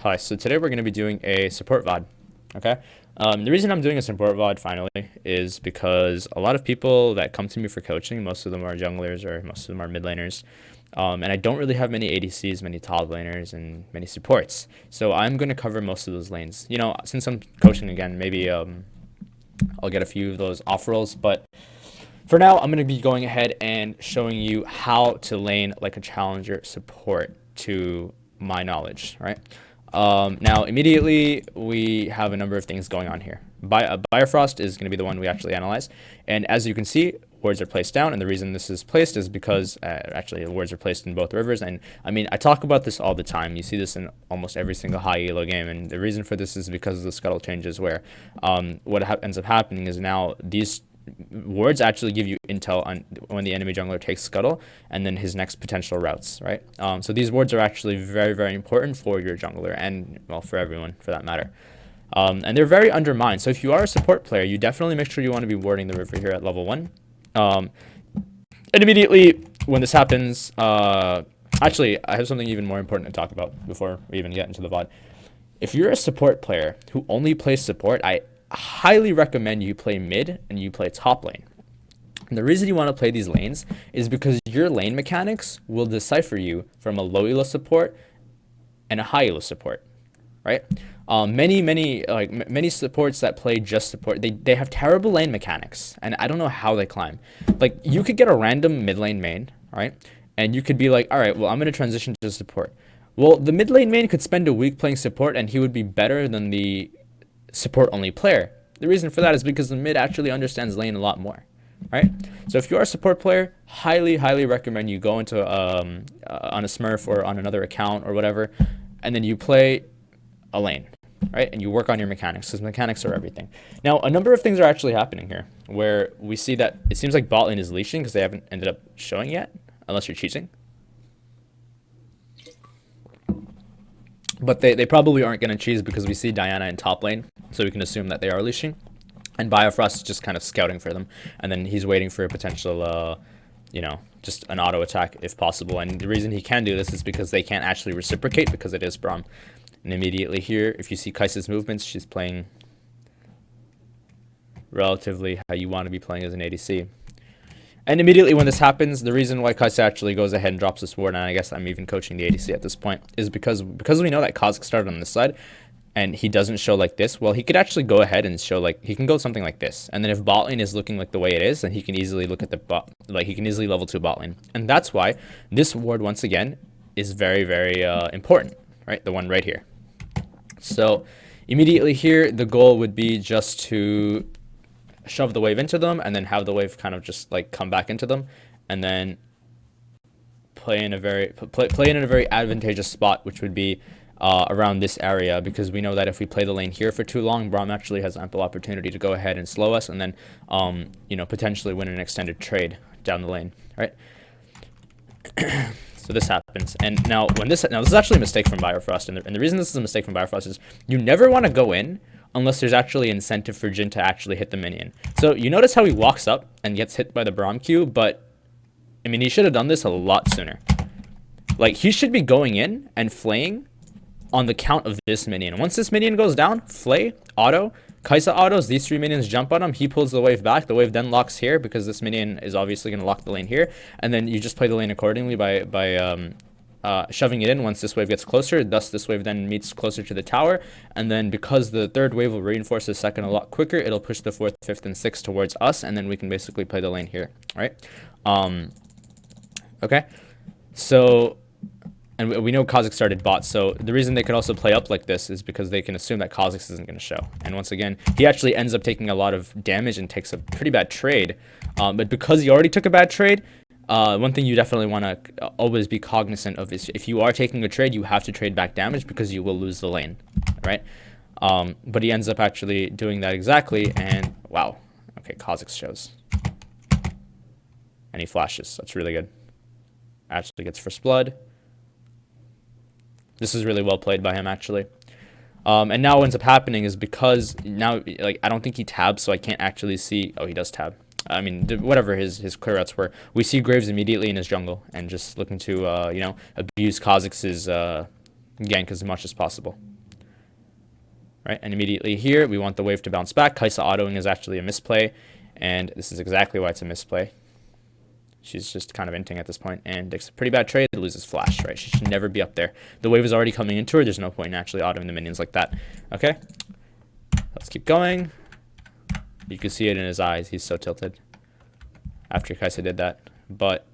Hi, so today we're going to be doing a support VOD, okay? The reason I'm doing a support VOD finally is because a lot of people that come to me for coaching, most of them are junglers or most of them are mid laners, and I don't really have many ADCs, many top laners, and many supports. So I'm going to cover most of those lanes. You know, since I'm coaching again, maybe I'll get a few of those off roles, but for now, I'm going to be going ahead and showing you how to lane like a challenger support to my knowledge, right? Now, immediately, we have a number of things going on here. Biofrost is going to be the one we actually analyze. And as you can see, wards are placed down. And the reason this is placed is because actually the wards are placed in both rivers. And I mean, I talk about this all the time. You see this in almost every single high elo game. And the reason for this is because of the scuttle changes where what ends up happening is now these wards actually give you intel on when the enemy jungler takes scuttle and then his next potential routes, right? So these wards are actually very, very important for your jungler and, well, for everyone for that matter. And they're very undermined. So if you are a support player, you definitely make sure you want to be warding the river here at level 1. And immediately when this happens, actually, I have something even more important to talk about before we even get into the VOD. If you're a support player who only plays support, I highly recommend you play mid and you play top lane. And the reason you want to play these lanes is because your lane mechanics will decipher you from a low elo support and a high elo support, right? Many supports that play just support, they have terrible lane mechanics, and I don't know how they climb. Like, you could get a random mid lane main, right? And you could be like, all right, well, I'm going to transition to support. Well, the mid lane main could spend a week playing support and he would be better than the support only player. The reason for that is because the mid actually understands lane a lot more, right? So if you are a support player, highly recommend you go into on a Smurf or on another account or whatever, and then you play a lane, right? And you work on your mechanics, because mechanics are everything. Now, a number of things are actually happening here where we see that it seems like bot lane is leashing because they haven't ended up showing yet, unless you're cheating. But they probably aren't going to cheese because we see Diana in top lane, so we can assume that they are leashing. And Biofrost is just kind of scouting for them. And then he's waiting for a potential, just an auto attack if possible. And the reason he can do this is because they can't actually reciprocate because it is Braum. And immediately here, if you see Kai'Sa's movements, she's playing relatively how you want to be playing as an ADC. And immediately when this happens, the reason why Kai'Sa actually goes ahead and drops this ward, and I guess I'm even coaching the ADC at this point, is because we know that Kha'Zix started on this side, and he doesn't show like this. Well, he could actually go ahead and show like, he can go something like this. And then if bot lane is looking like the way it is, then he can easily look at the bot, like he can easily level 2 bot lane. And that's why this ward, once again, is very, very important, right? The one right here. So immediately here, the goal would be just to shove the wave into them and then have the wave kind of just like come back into them and then play in a very advantageous spot, which would be around this area, because we know that if we play the lane here for too long, Braum actually has ample opportunity to go ahead and slow us and then potentially win an extended trade down the lane, right? So this happens, and now this is actually a mistake from Biofrost, and the reason this is a mistake from Biofrost is you never want to go in unless there's actually incentive for Jhin to actually hit the minion. So you notice how he walks up and gets hit by the Braum Q, but I mean, he should have done this a lot sooner. Like, he should be going in and flaying on the count of this minion. Once this minion goes down, flay, auto, Kai'Sa autos, these 3 minions jump on him, he pulls the wave back, the wave then locks here because this minion is obviously going to lock the lane here, and then you just play the lane accordingly by shoving it in once this wave gets closer. Thus this wave then meets closer to the tower, and then because the third wave will reinforce the second a lot quicker, it'll push the 4th, 5th, and 6th towards us, and then we can basically play the lane here, right? Okay, so, and we know Kha'Zix started bot, so the reason they can also play up like this is because they can assume that Kha'Zix isn't going to show. And once again, he actually ends up taking a lot of damage and takes a pretty bad trade, but because he already took a bad trade, one thing you definitely want to always be cognizant of is if you are taking a trade, you have to trade back damage because you will lose the lane, right? But he ends up actually doing that exactly, and wow. Okay, Kha'Zix shows. And he flashes. That's really good. Actually gets first blood. This is really well played by him, actually. And now what ends up happening is because now, like, I don't think he tabs, so I can't actually see. Oh, he does tab. I mean, whatever his clear outs were, we see Graves immediately in his jungle and just looking to, abuse Kha'Zix's gank as much as possible. Right, and immediately here, we want the wave to bounce back. Kai'Sa autoing is actually a misplay, and this is exactly why it's a misplay. She's just kind of inting at this point, and it's a pretty bad trade. Loses flash, right? She should never be up there. The wave is already coming into her. There's no point in actually autoing the minions like that. Okay, let's keep going. You can see it in his eyes. He's so tilted after Kai'Sa did that. But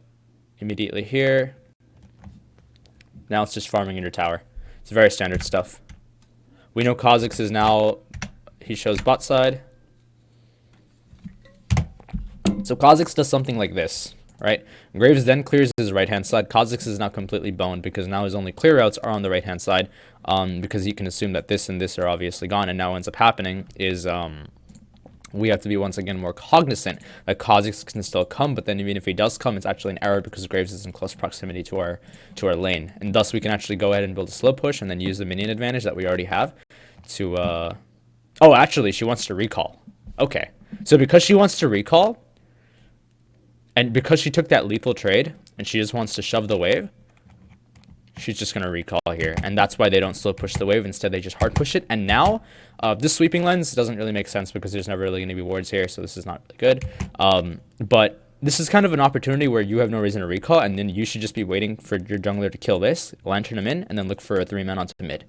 immediately here, now it's just farming into tower. It's very standard stuff. We know Kha'Zix is now, he shows bot side. So Kha'Zix does something like this, right? Graves then clears his right-hand side. Kha'Zix is now completely boned because now his only clear routes are on the right-hand side, because he can assume that this and this are obviously gone. And now what ends up happening is we have to be once again more cognizant that Kha'Zix can still come, but then even if he does come, it's actually an error because Graves is in close proximity to our lane. And thus we can actually go ahead and build a slow push and then use the minion advantage that we already have to oh, actually she wants to recall. Okay, so because she wants to recall and because she took that lethal trade and she just wants to shove the wave, she's just going to recall here, and that's why they don't slow push the wave. Instead they just hard push it. And now this sweeping lens doesn't really make sense because there's never really going to be wards here, so this is not really good. But this is kind of an opportunity where you have no reason to recall, and then you should just be waiting for your jungler to kill this, lantern him in, and then look for a 3-man onto mid,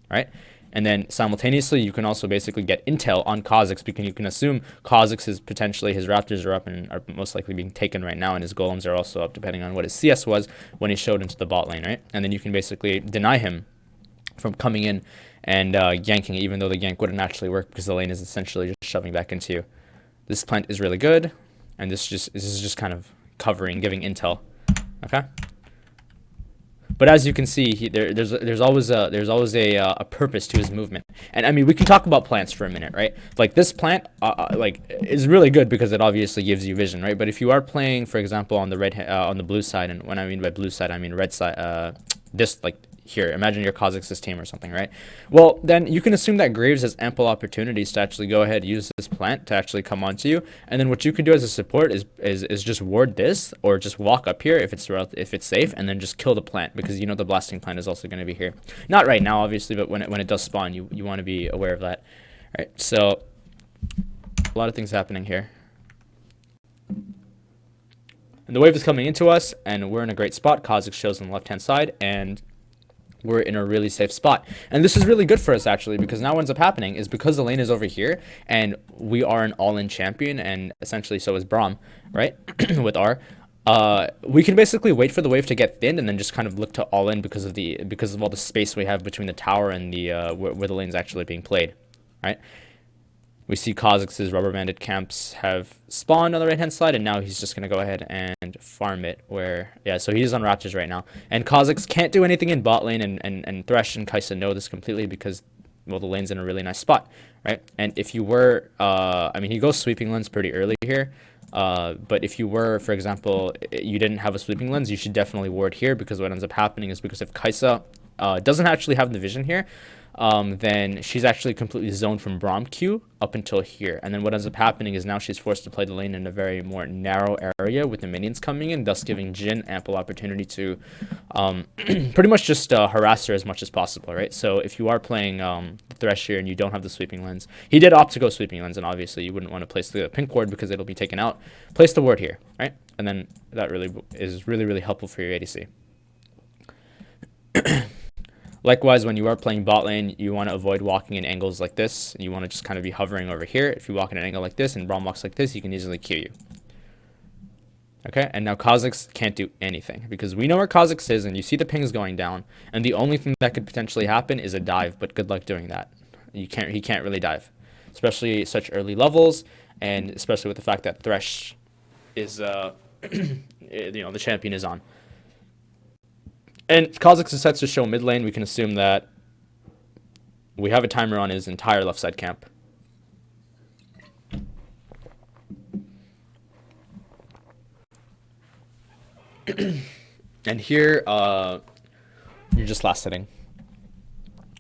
right? And then simultaneously, you can also basically get intel on Kha'Zix because you can assume Kha'Zix is potentially, his Raptors are up and are most likely being taken right now, and his Golems are also up depending on what his CS was when he showed into the bot lane, right? And then you can basically deny him from coming in and ganking, even though the gank wouldn't actually work because the lane is essentially just shoving back into you. This plant is really good, and this is just kind of covering, giving intel, okay? But as you can see, there's always a purpose to his movement. And I mean, we can talk about plants for a minute, right? Like this plant, like is really good because it obviously gives you vision, right? But if you are playing, for example, on the on the blue side, and when I mean by blue side, I mean red side. This like here, imagine your Kha'Zix's team or something, right? Well, then you can assume that Graves has ample opportunities to actually go ahead and use this plant to actually come onto you. And then what you can do as a support is just ward this or just walk up here if it's safe, and then just kill the plant because you know the blasting plant is also going to be here. Not right now, obviously, but when it does spawn, you want to be aware of that. All right, so a lot of things happening here. And the wave is coming into us, and we're in a great spot. Kha'Zix shows on the left-hand side, and we're in a really safe spot. And this is really good for us, actually, because now what ends up happening is because the lane is over here, and we are an all-in champion, and essentially so is Braum, right, with R, we can basically wait for the wave to get thinned and then just kind of look to all-in because of all the space we have between the tower and the where the lane's actually being played, right? We see Kha'Zix's rubber banded camps have spawned on the right-hand side, and now he's just going to go ahead and farm it where, yeah, so he's on Raptors right now. And Kha'Zix can't do anything in bot lane, and Thresh and Kai'Sa know this completely because, well, the lane's in a really nice spot, right? And if you were, I mean, he goes sweeping lens pretty early here, but if you were, for example, you didn't have a sweeping lens, you should definitely ward here because what ends up happening is because if Kai'Sa doesn't actually have the vision here, then she's actually completely zoned from Braum Q up until here. And then what ends up happening is now she's forced to play the lane in a very more narrow area with the minions coming in, thus giving Jhin ample opportunity to pretty much just harass her as much as possible, right? So if you are playing Thresh here and you don't have the sweeping lens, he did opt to go sweeping lens, and obviously you wouldn't want to place the pink ward because it'll be taken out. Place the ward here, right? And then that really is really helpful for your ADC. Likewise, when you are playing bot lane, you want to avoid walking in angles like this. You want to just kind of be hovering over here. If you walk in an angle like this and Braum walks like this, he can easily Q you. Okay, and now Kha'Zix can't do anything because we know where Kha'Zix is, and you see the pings going down, and the only thing that could potentially happen is a dive, but good luck doing that. He can't really dive, especially such early levels, and especially with the fact that Thresh is, you know, the champion is on. And Kha'Zix is set to show mid lane. We can assume that we have a timer on his entire left side camp. And here, you're just last hitting.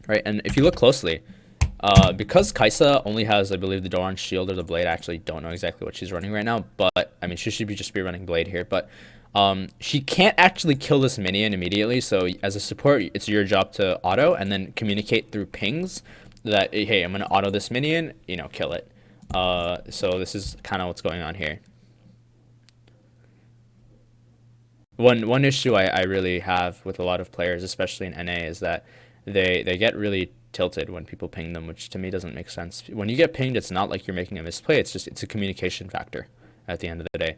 Right, and if you look closely, because Kai'Sa only has, I believe, the Doran shield or the blade, I actually don't know exactly what she's running right now, but, I mean, she should just be running blade here, but She can't actually kill this minion immediately, so as a support, it's your job to auto and then communicate through pings that, hey, I'm going to auto this minion, you know, kill it. So this is kind of what's going on here. One issue I really have with a lot of players, especially in NA, is that they get really tilted when people ping them, which to me doesn't make sense. When you get pinged, it's not like you're making a misplay, it's a communication factor at the end of the day.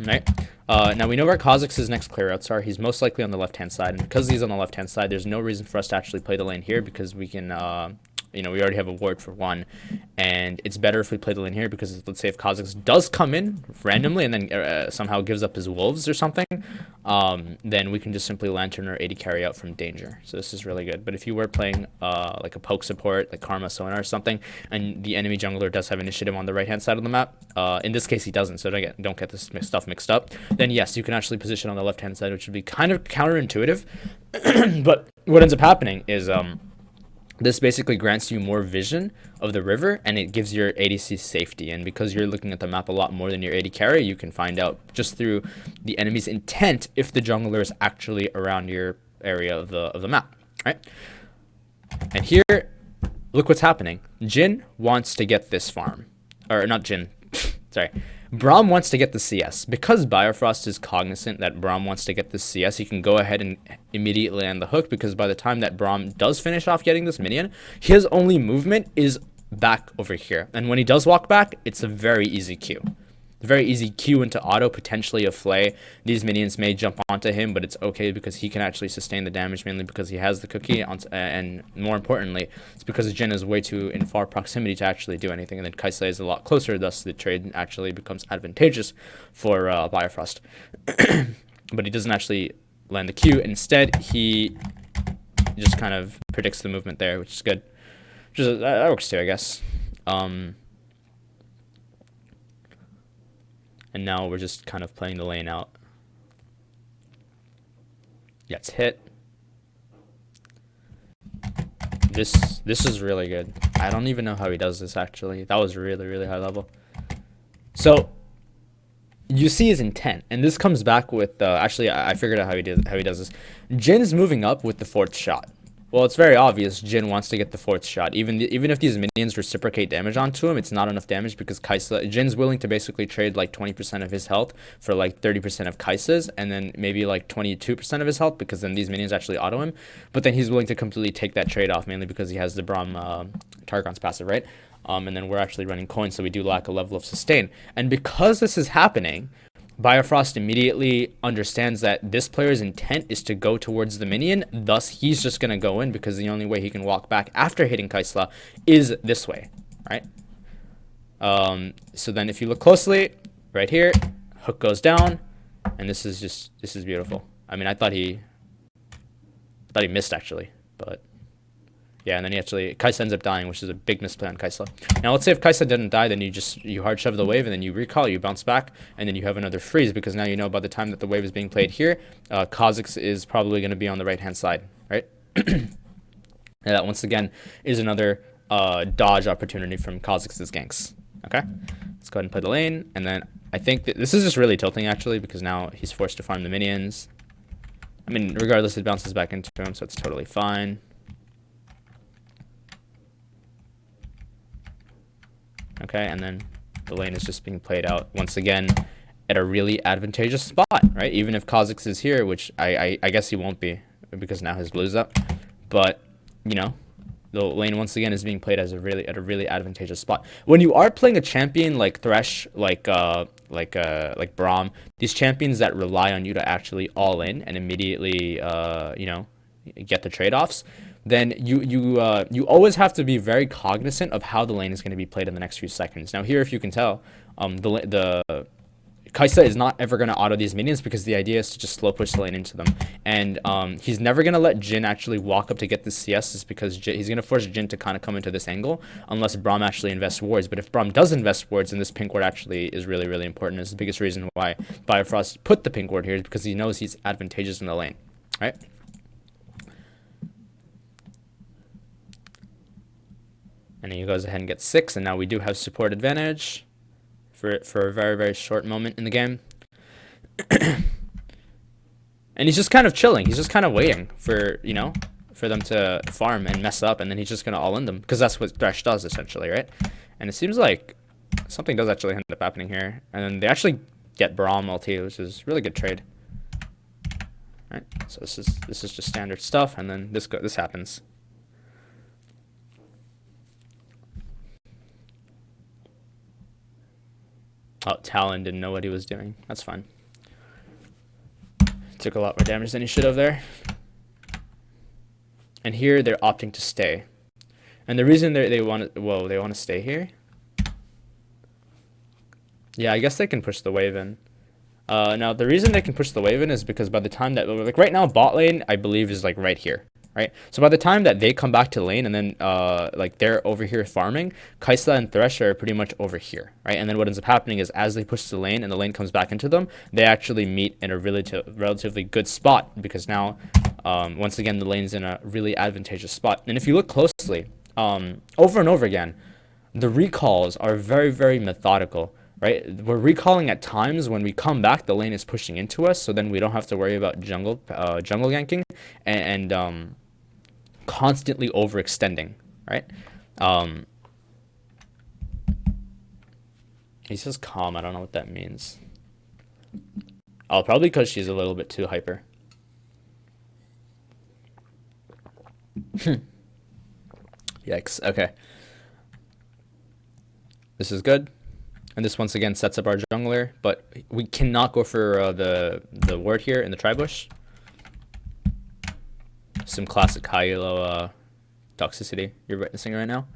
Right? Now we know where Kha'Zix's next clearouts are. He's most likely on the left-hand side, and because he's on the left-hand side, there's no reason for us to actually play the lane here because we can, you know, we already have a ward for one, and it's better if we play the lane here because let's say if Kha'Zix does come in randomly and then somehow gives up his wolves or something, then we can just simply lantern or AD carry out from danger. So this is really good. But if you were playing like a poke support, like Karma Sonar or something, and the enemy jungler does have initiative on the right-hand side of the map, in this case he doesn't, so don't get this stuff mixed up, then yes, you can actually position on the left-hand side, which would be kind of counterintuitive. But what ends up happening is this basically grants you more vision of the river, and it gives your ADC safety. And because you're looking at the map a lot more than your AD carry, you can find out just through the enemy's intent if the jungler is actually around your area of the map, right? And here, look what's happening. Jhin wants to get this farm. Or not Jhin, sorry. Braum wants to get the CS. Because Biofrost is cognizant that Braum wants to get the CS, he can go ahead and immediately land the hook, because by the time that Braum does finish off getting this minion, his only movement is back over here. And when he does walk back, it's a very easy Q. Very easy Q into auto, potentially a flay. These minions may jump onto him, but it's okay because he can actually sustain the damage, mainly because he has the cookie, and more importantly, it's because Jhin is way too in far proximity to actually do anything, and then Kai'Sa is a lot closer, thus the trade actually becomes advantageous for Biofrost. But he doesn't actually land the Q. Instead, he just kind of predicts the movement there, which is good. That works too, I guess. And now we're just kind of playing the lane out. Yeah, it's hit. This is really good. I don't even know how he does this, actually. That was really, really high level. So you see his intent, and this comes back with actually I figured out how he does this. Jin's moving up with the fourth shot. Well, it's very obvious Jhin wants to get the fourth shot. Even if these minions reciprocate damage onto him, it's not enough damage because Jin's willing to basically trade like 20% of his health for like 30% of Kai'Sa's, and then maybe like 22% of his health because then these minions actually auto him. But then he's willing to completely take that trade off, mainly because he has the Braum Targon's passive, right? And then we're actually running coins, so we do lack a level of sustain. And because this is happening, Biofrost immediately understands that this player's intent is to go towards the minion, thus he's just going to go in because the only way he can walk back after hitting Kai'Sa is this way, right? So then if you look closely, right here, hook goes down, and this is beautiful. I mean, I thought he missed actually, but yeah, and then Kai'Sa ends up dying, which is a big misplay on Kai'Sa. Now, let's say if Kai'Sa didn't die, then you hard shove the wave, and then you recall, you bounce back, and then you have another freeze, because now you know by the time that the wave is being played here, Kha'Zix is probably going to be on the right-hand side, right? And that, once again, is another dodge opportunity from Kha'Zix's ganks, okay? Let's go ahead and play the lane, and then I think that this is just really tilting, actually, because now he's forced to farm the minions. I mean, regardless, it bounces back into him, so it's totally fine. Okay, and then the lane is just being played out once again at a really advantageous spot, right? Even if Kha'Zix is here, which I guess he won't be because now his blue's up. But, you know, the lane once again is being played as at a really advantageous spot. When you are playing a champion like Thresh, like Braum, these champions that rely on you to actually all in and immediately you know, get the trade-offs, then you always have to be very cognizant of how the lane is going to be played in the next few seconds. Now here, if you can tell, the Kai'Sa is not ever going to auto these minions because the idea is to just slow push the lane into them. And he's never going to let Jhin actually walk up to get the CS, just because he's going to force Jhin to kind of come into this angle unless Braum actually invests wards. But if Braum does invest wards, then this pink ward actually is really, really important. It's the biggest reason why Biofrost put the pink ward here, is because he knows he's advantageous in the lane, right? And then he goes ahead and gets 6, and now we do have support advantage for a very, very short moment in the game. And he's just kind of chilling. He's just kind of waiting for, you know, for them to farm and mess up, and then he's just going to all in them, because that's what Thresh does, essentially, right? And it seems like something does actually end up happening here. And then they actually get Braum ulti, which is really good trade. Right? So this is just standard stuff, and then this happens. Oh, Talon didn't know what he was doing. That's fine. Took a lot more damage than he should have there. And here they're opting to stay. And the reason they want to stay here. Yeah, I guess they can push the wave in. Now the reason they can push the wave in is because by the time that, like, right now bot lane I believe is like right here, right? So by the time that they come back to lane and then like they're over here farming, Kaisa and Thresh are pretty much over here, right? And then what ends up happening is as they push the lane and the lane comes back into them, they actually meet in a relatively good spot, because now once again the lane's in a really advantageous spot. And if you look closely, over and over again, the recalls are very, very methodical. Right, we're recalling at times when we come back, the lane is pushing into us, so then we don't have to worry about jungle ganking and constantly overextending. Right, he says calm. I don't know what that means. Oh, probably because she's a little bit too hyper. Yikes. Okay, this is good. And this once again sets up our jungler, but we cannot go for the ward here in the tri-bush. Some classic high elo toxicity you're witnessing right now.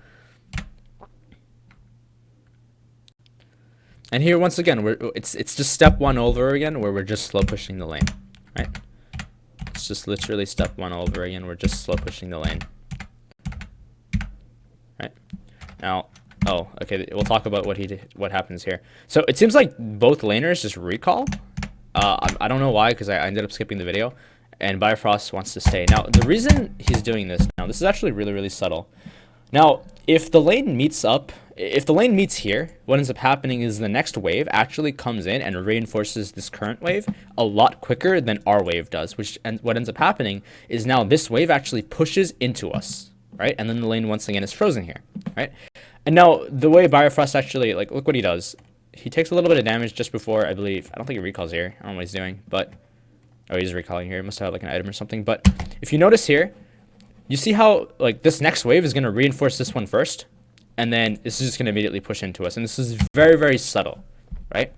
And here once again, it's just step one over again, where we're just slow pushing the lane, right? It's just literally step one over again. We're just slow pushing the lane, right? Now. Oh, okay. We'll talk about what happens here. So it seems like both laners just recall. I don't know why, because I ended up skipping the video. And Biofrost wants to stay. Now, the reason he's doing this now, this is actually really, really subtle. Now, if the lane meets here, what ends up happening is the next wave actually comes in and reinforces this current wave a lot quicker than our wave does. And what ends up happening is now this wave actually pushes into us, right? And then the lane once again is frozen here, right? And now the way Biofrost actually, like, look what he does. He takes a little bit of damage just before, I believe. I don't think he recalls here. I don't know what he's doing, but oh, he's recalling here. He must have like an item or something. But if you notice here, you see how like this next wave is going to reinforce this one first, and then this is just going to immediately push into us. And this is very, very subtle, right?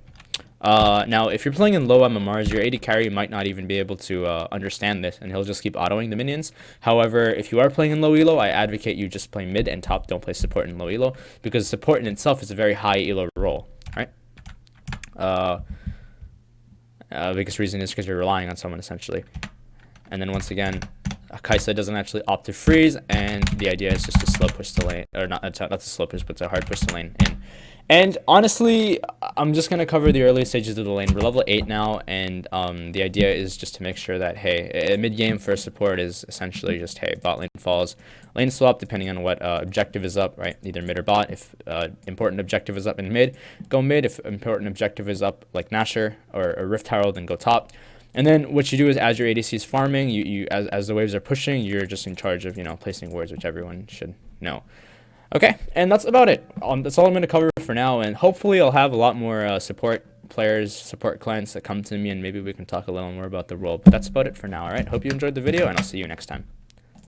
Now, if you're playing in low MMRs, your AD carry might not even be able to understand this, and he'll just keep autoing the minions. However, if you are playing in low elo, I advocate you just play mid and top. Don't play support in low elo, because support in itself is a very high elo role, right? Biggest reason is because you're relying on someone, essentially. And then once again, Kaisa doesn't actually opt to freeze, and the idea is just to slow push the lane, or not to slow push, but to hard push the lane in. And honestly, I'm just going to cover the early stages of the lane. We're level 8 now, and the idea is just to make sure that, hey, mid-game for support is essentially just, hey, bot lane falls, lane swap, depending on what objective is up, right? Either mid or bot. If important objective is up in mid, go mid. If important objective is up, like Nasher or Rift Herald, then go top. And then what you do is, as your ADC is farming, as the waves are pushing, you're just in charge of, placing wards, which everyone should know. Okay, and that's about it. That's all I'm going to cover for now, and hopefully I'll have a lot more support clients that come to me, and maybe we can talk a little more about the role. But that's about it for now, all right? Hope you enjoyed the video, and I'll see you next time.